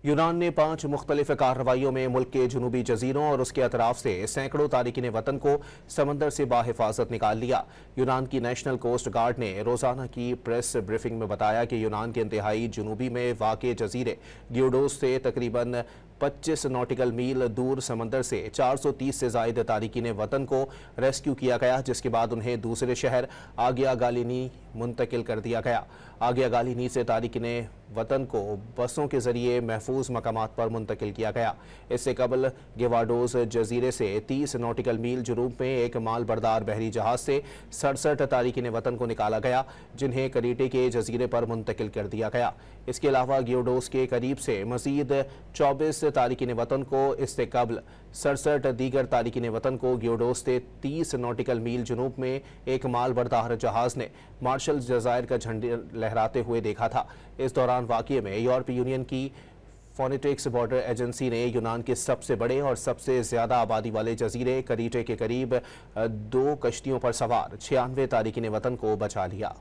यूनान ने 5 मुख्तलिफ कार्रवाइयों में मुल्क के जुनूबी जजीरों और उसके अतराफ से सैकड़ों तारिकीन वतन को समंदर से बाहिफाजत निकाल लिया। यूनान की नेशनल कोस्ट गार्ड ने रोजाना की प्रेस ब्रीफिंग में बताया कि यूनान के इंतहाई जुनूबी में वाक़े जजीरे गियोडोस से तकरीबन 25 नॉटिकल मील दूर समंदर से 430 से जायद तारिकीन वतन को रेस्क्यू किया गया, जिसके बाद उन्हें दूसरे शहर आगिया गालिनी मुंतकिल कर दिया गया। आगिया गालिनी से तारिकीन वतन को बसों के जरिए महफूज मकामात पर मुंतकिल किया गया। इससे कबल गिवाडोस जजीरे से 30 नॉटिकल मील जुनूब में एक माल बरदार बहरी जहाज से 67 तारिकीन वतन को निकाला गया, जिन्हें करीटे के जजीरे पर मुंतकिल कर दिया गया। इसके अलावा गियोडोस के करीब से मजीद 24 तारिकीन वतन को, इससे कबल 67 दीगर तारिकीन वतन को गियोडोस से 30 नॉटिकल मील जुनूब में एक माल बरदार जहाज ने मार्शल जजायर का झंडा लहराते हुए देखा था। इस दौरान वाक़ये में यूरोपीय यूनियन की फोनेटिक्स बॉर्डर एजेंसी ने यूनान के सबसे बड़े और सबसे ज्यादा आबादी वाले जजीरे करीटे के करीब 2 कश्तियों पर सवार 96 तारिकीन वतन को बचा लिया।